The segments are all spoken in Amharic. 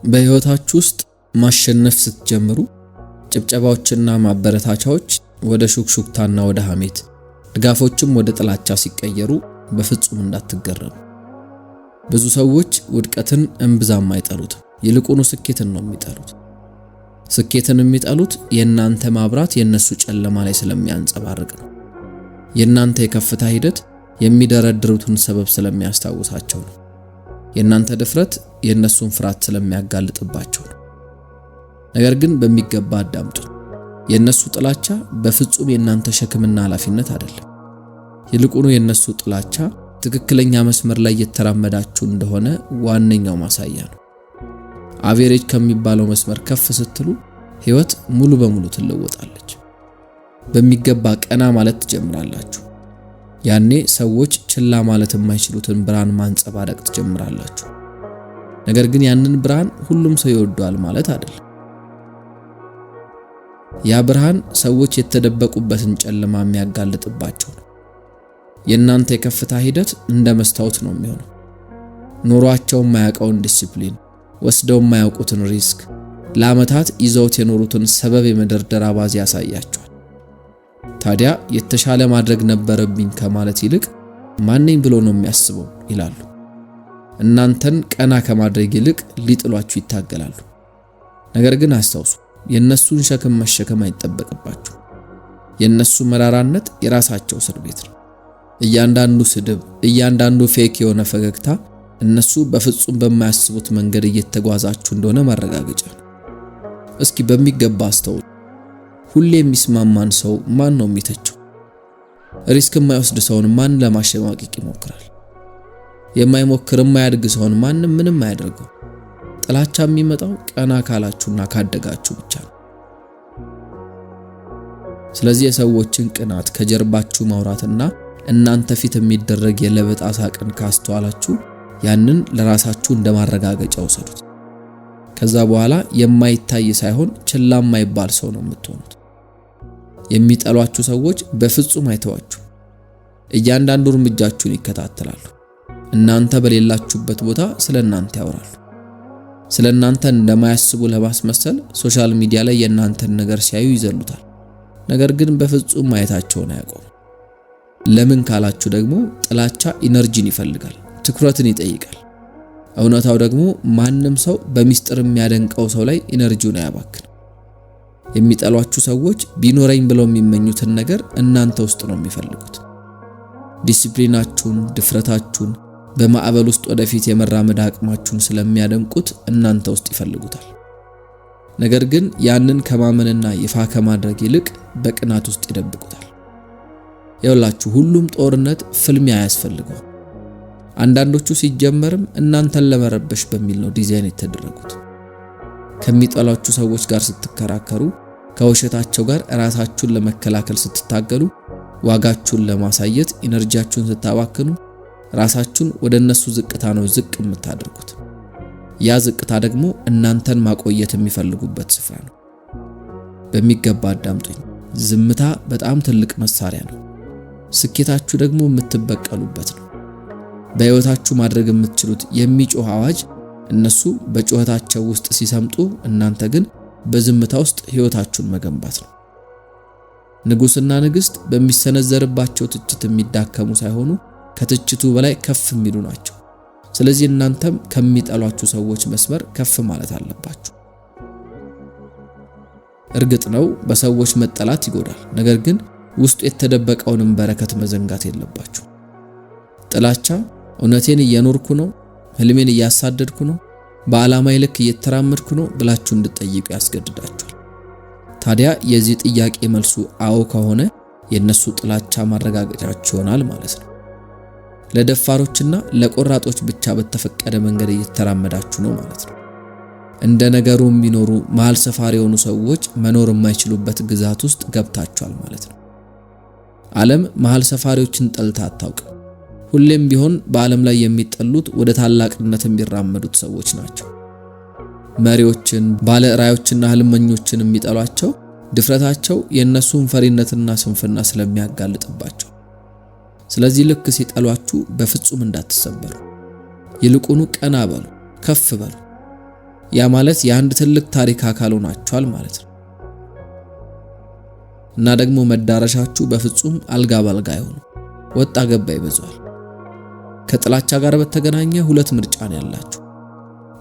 በህይወታችሁ ውስጥ ማሸነፍ ስትጀምሩ ጭብጨባዎችና ማበረታቻዎች ወደ ሹክሹክታና ወደ ሐሜት፣ ድጋፎችም ወደ ጥላቻ ሲቀየሩ በፍጹም እንዳትገረሙ። ብዙ ሰዎች ውድቀትን እምብዛም አይጠሉትም፣ ይልቁኑ ስኬትን ነው የሚጠሉት። ስኬትን የሚጠሉት የእናንተ ማብራት የነሱ ጨለማ ላይ ስለሚያንጸባርቅ ነው። የእናንተ የከፍታ ሂደት የሚደረድሩትን ሰበብ ስለሚያስታውሳቸው ነው። የእናንተ ድፍረት የነሱን ፍርሃት ስለሚያጋልጥባቸው ነው። ነገር ግን በሚገባ አዳምጡ። የነሱ ጥላቻ በፍጹም የእናንተ ሸክምና ኃላፊነት አይደለም። ይልቁኑ የነሱ ጥላቻ ትክክለኛ መስመር ላይ እየተራመዳችሁ እንደሆነ ዋነኛው ማሳያ ነው። አቬሬጅ ከሚባለው መስመር ከፍ ስትሉ ህይወት ሙሉ በሙሉ ትለወጣለች። በሚገባ ቀና ማለት ትጀምራላችሁ። ያኔ ሰዎች ችላ ማለት የማይችሉትን ብርሃን ማንጸባረቅ ትጀምራላችሁ። ነገር ግን ያንን ብርሃን ሁሉም ሰው ይወደዋል ማለት አይደለም። ያ ብርሃን ሰዎች የተደበቁበትን ጨለማ የሚያጋልጥባቸው ነው። የእናንተ የከፍታ ሂደት እንደ መስታወት ነው የሚሆነው። ኑሯቸው የማያውቀውን ዲሲፕሊን፣ ወስደው የማያውቁትን ሪስክ፣ ለዓመታት ይዘውት የኖሩትን ሰበብ የመደርደር አባዜ ያሳያቸዋል። ታዲያ የተሻለ ማድረግ ነበረብኝ ከማለት ይልቅ ማንኝ ብሎ ነው የሚያስበው ይላሉ። እናንተን ቀና ከማድረግ ይልቅ ሊጥሏችሁ ይታገላሉ። ነገር ግን አስተውሱ፣ የነሱን ሸክም መሸከም አይጠበቅባችሁ። የነሱ መራራነት የራሳቸው እስር ቤት ነው። እያንዳንዱ ስድብ፣ እያንዳንዱ ፌክ የሆነ ፈገግታ እነሱ በፍጹም በማያስቡት መንገድ እየተጓዛችሁ እንደሆነ ማረጋገጫ ነው። እስኪ በሚገባ አስተውሉ። ሁሌ የሚስማማን ሰው ማን ነው የሚተቸው? ሪስክ የማይወስድ ሰውን ማን ለማሸማቀቅ ይሞክራል? የማይሞክር የማያድግ ሰውን ማንም ምንም አያደርገው። ጥላቻ የሚመጣው ቀና ካላችሁና ካደጋችሁ ብቻ ነው። ስለዚህ የሰዎችን ቅናት ከጀርባችሁ ማውራትና እናንተ ፊት የሚደረግ የለበጣ ሳቅን ካስተዋላችሁ ያንን ለራሳችሁ እንደማረጋገጫ ወሰዱት። ከዛ በኋላ የማይታይ ሳይሆን ችላ የማይባል ሰው ነው የምትሆኑት። የሚጠሏችሁ ሰዎች በፍጹም አይተዋችሁ። እያንዳንዱ እርምጃችሁን ይከታተላሉ። እናንተ በሌላችሁበት ቦታ ስለናንተ ያወራሉ። ስለናንተ እንደማያስቡ ለማስመሰል ሶሻል ሚዲያ ላይ የናንተን ነገር ሲያዩ ይዘሉታል። ነገር ግን በፍጹም ማየታቸውን አያቆሙ። ለምን ካላችሁ ደግሞ ጥላቻ ኢነርጂን ይፈልጋል፣ ትኩረትን ይጠይቃል። እውነታው ደግሞ ማንም ሰው በሚስጥር የሚያደንቀው ሰው ላይ ኢነርጂውን አያባክን። የሚጠሏችሁ ሰዎች ቢኖረኝ ብለው የሚመኙትን ነገር እናንተ ውስጥ ነው የሚፈልጉት። ዲሲፕሊናችሁን፣ ድፍረታችሁን፣ በማዕበል ውስጥ ወደፊት የመራመድ አቅማችሁን ስለሚያደንቁት እናንተ ውስጥ ይፈልጉታል። ነገር ግን ያንን ከማመንና ይፋ ከማድረግ ይልቅ በቅናት ውስጥ ይደብቁታል። ይኸውላችሁ ሁሉም ጦርነት ፍልሚያ ያስፈልገው። አንዳንዶቹ ሲጀመርም እናንተን ለመረበሽ በሚል ነው ዲዛይን የተደረጉት። ከሚጠሏችሁ ሰዎች ጋር ስትከራከሩ፣ ከውሸታቸው ጋር ራሳችሁን ለመከላከል ስትታገሉ፣ ዋጋችሁን ለማሳየት ኢነርጂያችሁን ስታባክኑ፣ ራሳችሁን ወደ እነሱ ዝቅታ ነው ዝቅ የምታደርጉት። ያ ዝቅታ ደግሞ እናንተን ማቆየት የሚፈልጉበት ስፍራ ነው። በሚገባ አዳምጡኝ። ዝምታ በጣም ትልቅ መሳሪያ ነው። ስኬታችሁ ደግሞ የምትበቀሉበት ነው። በህይወታችሁ ማድረግ የምትችሉት የሚጮህ አዋጅ እነሱ በጩኸታቸው ውስጥ ሲሰምጡ፣ እናንተ ግን በዝምታ ውስጥ ህይወታችሁን መገንባት ነው። ንጉስና ንግስት በሚሰነዘርባቸው ትችት የሚዳከሙ ሳይሆኑ ከትችቱ በላይ ከፍ የሚሉ ናቸው። ስለዚህ እናንተም ከሚጠሏችሁ ሰዎች መስመር ከፍ ማለት አለባችሁ። እርግጥ ነው በሰዎች መጠላት ይጎዳል። ነገር ግን ውስጡ የተደበቀውን በረከት መዘንጋት የለባችሁ። ጥላቻ እውነቴን እየኖርኩ ነው፣ ህልሜን እያሳደድኩ ነው፣ በዓላማዬ ልክ እየተራመድኩ ነው ብላችሁ እንድትጠይቁ ያስገድዳችኋል። ታዲያ የዚህ ጥያቄ መልሱ አዎ ከሆነ የነሱ ጥላቻ ማረጋገጫችሁ ይሆናል ማለት ነው። ለደፋሮችና ለቆራጦች ብቻ በተፈቀደ መንገድ እየተራመዳችሁ ነው ማለት ነው። እንደ ነገሩ የሚኖሩ መሃል ሰፋሪ የሆኑ ሰዎች መኖር የማይችሉበት ግዛት ውስጥ ገብታችኋል ማለት ነው። ዓለም መሃል ሰፋሪዎችን ጠልታ አታውቅም። ሁሌም ቢሆን በዓለም ላይ የሚጠሉት ወደ ታላቅነት የሚራመዱት ሰዎች ናቸው። መሪዎችን፣ ባለራዕዮችና ህልመኞችን የሚጠሏቸው ድፍረታቸው የነሱን ፈሪነትና ስንፍና ስለሚያጋልጥባቸው። ስለዚህ ልክ ሲጠሏችሁ በፍጹም እንዳትሰበሩ። ይልቁኑ ቀና በሉ፣ ከፍ በሉ። ያ ማለት የአንድ ትልቅ ታሪክ አካል ሆናችኋል ማለት ነው። እና ደግሞ መዳረሻችሁ በፍጹም አልጋ ባልጋ አይሆንም፣ ወጣ ገባ ይበዛል። ከጥላቻ ጋር በተገናኘ ሁለት ምርጫ ነው ያላችሁ።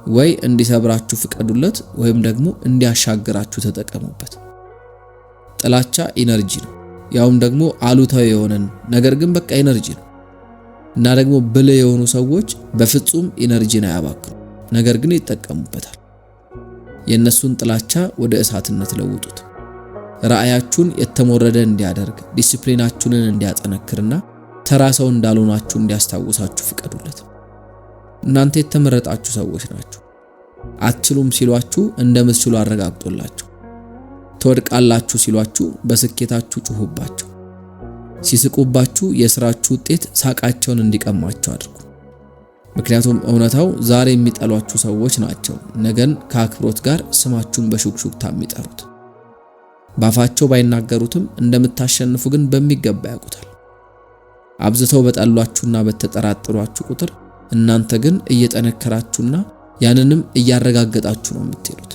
ወይ እንዲሰብራችሁ ፍቀዱለት ወይም ደግሞ እንዲያሻግራችሁ ተጠቀሙበት። ጥላቻ ኢነርጂ ነው፣ ያውም ደግሞ አሉታዊ የሆነን ነገር ግን በቃ ኢነርጂ ነው። እና ደግሞ ብልህ የሆኑ ሰዎች በፍጹም ኢነርጂን አያባክኑ፣ ነገር ግን ይጠቀሙበታል። የነሱን ጥላቻ ወደ እሳትነት ለውጡት። ራእያችሁን የተሞረደ እንዲያደርግ፣ ዲሲፕሊናችሁን እንዲያጠነክርና ተራ ሰው እንዳልሆናችሁ እንዲያስታውሳችሁ ፍቀዱለት። እናንተ የተመረጣችሁ ሰዎች ናችሁ። አትችሉም ሲሏችሁ እንደምትችሉ አረጋግጦላችሁ፣ ትወድቃላችሁ ሲሏችሁ በስኬታችሁ ጩሁባቸው። ሲስቁባችሁ የሥራችሁ ውጤት ሳቃቸውን እንዲቀማቸው አድርጉ። ምክንያቱም እውነታው ዛሬ የሚጠሏችሁ ሰዎች ናቸው ነገን ከአክብሮት ጋር ስማችሁን በሹክሹክታ የሚጠሩት። ባፋቸው ባይናገሩትም እንደምታሸንፉ ግን በሚገባ ያውቁታል። አብዝተው በጠሏችሁና በተጠራጠሯችሁ ቁጥር እናንተ ግን እየጠነከራችሁና ያንንም እያረጋገጣችሁ ነው የምትሄዱት።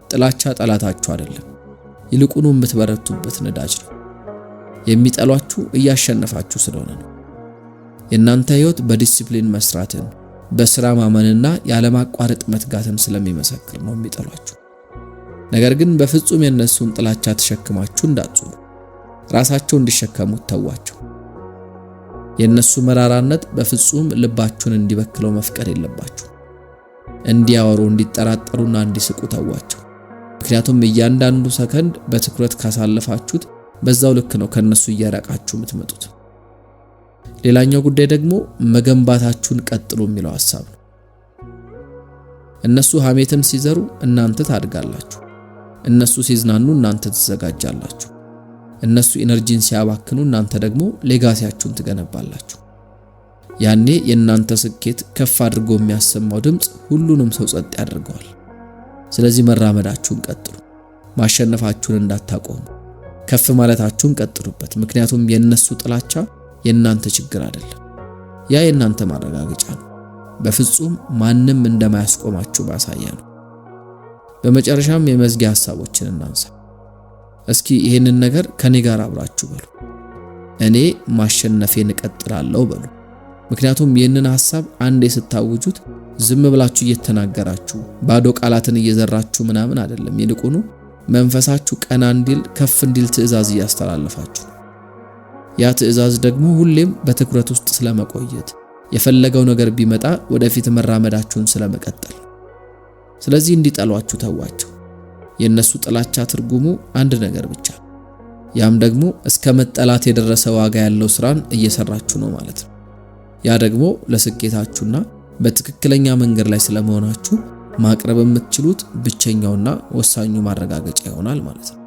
ጥላቻ ጠላታችሁ አይደለም፣ ይልቁኑ የምትበረቱበት ነዳጅ ነው። የሚጠሏችሁ እያሸነፋችሁ ስለሆነ ነው። የእናንተ ሕይወት በዲሲፕሊን መስራትን፣ በሥራ ማመንና ያለማቋረጥ መትጋትን ስለሚመሰክር ነው የሚጠሏችሁ። ነገር ግን በፍጹም የነሱን ጥላቻ ተሸክማችሁ እንዳትዙሩ፣ ራሳቸው እንዲሸከሙት ተዋቸው። የነሱ መራራነት በፍጹም ልባችሁን እንዲበክለው መፍቀድ የለባችሁ። እንዲያወሩ፣ እንዲጠራጠሩና እንዲስቁ ተዋቸው። ምክንያቱም እያንዳንዱ ሰከንድ በትኩረት ካሳለፋችሁት በዛው ልክ ነው ከነሱ እያራቃችሁ የምትመጡት። ሌላኛው ጉዳይ ደግሞ መገንባታችሁን ቀጥሉ የሚለው ሐሳብ ነው። እነሱ ሐሜትን ሲዘሩ እናንተ ታድጋላችሁ። እነሱ ሲዝናኑ እናንተ ትዘጋጃላችሁ። እነሱ ኢነርጂን ሲያባክኑ እናንተ ደግሞ ሌጋሲያችሁን ትገነባላችሁ። ያኔ የእናንተ ስኬት ከፍ አድርጎ የሚያሰማው ድምጽ ሁሉንም ሰው ጸጥ ያደርገዋል። ስለዚህ መራመዳችሁን ቀጥሉ። ማሸነፋችሁን እንዳታቆሙ፣ ከፍ ማለታችሁን ቀጥሉበት። ምክንያቱም የነሱ ጥላቻ የእናንተ ችግር አይደለም፣ ያ የእናንተ ማረጋገጫ ነው። በፍጹም ማንም እንደማያስቆማችሁ ማሳያ ነው። በመጨረሻም የመዝጊያ ሐሳቦችን እናንሳ። እስኪ ይሄንን ነገር ከኔ ጋር አብራችሁ በሉ። እኔ ማሸነፌን እቀጥላለሁ በሉ። ምክንያቱም ይህንን ሐሳብ አንዴ ስታውጁት ዝም ብላችሁ እየተናገራችሁ ባዶ ቃላትን እየዘራችሁ ምናምን አይደለም። ይልቁኑ መንፈሳችሁ ቀና እንዲል ከፍ እንዲል ትዕዛዝ እያስተላለፋችሁ። ያ ትዕዛዝ ደግሞ ሁሌም በትኩረት ውስጥ ስለመቆየት፣ የፈለገው ነገር ቢመጣ ወደፊት መራመዳችሁን ስለመቀጠል። ስለዚህ እንዲጠሏችሁ ተዋቸው። የነሱ ጥላቻ ትርጉሙ አንድ ነገር ብቻ፣ ያም ደግሞ እስከ መጠላት የደረሰ ዋጋ ያለው ስራን እየሰራችሁ ነው ማለት ነው። ያ ደግሞ ለስኬታችሁና በትክክለኛ መንገድ ላይ ስለመሆናችሁ ማቅረብ የምትችሉት ብቸኛውና ወሳኙ ማረጋገጫ ይሆናል ማለት ነው።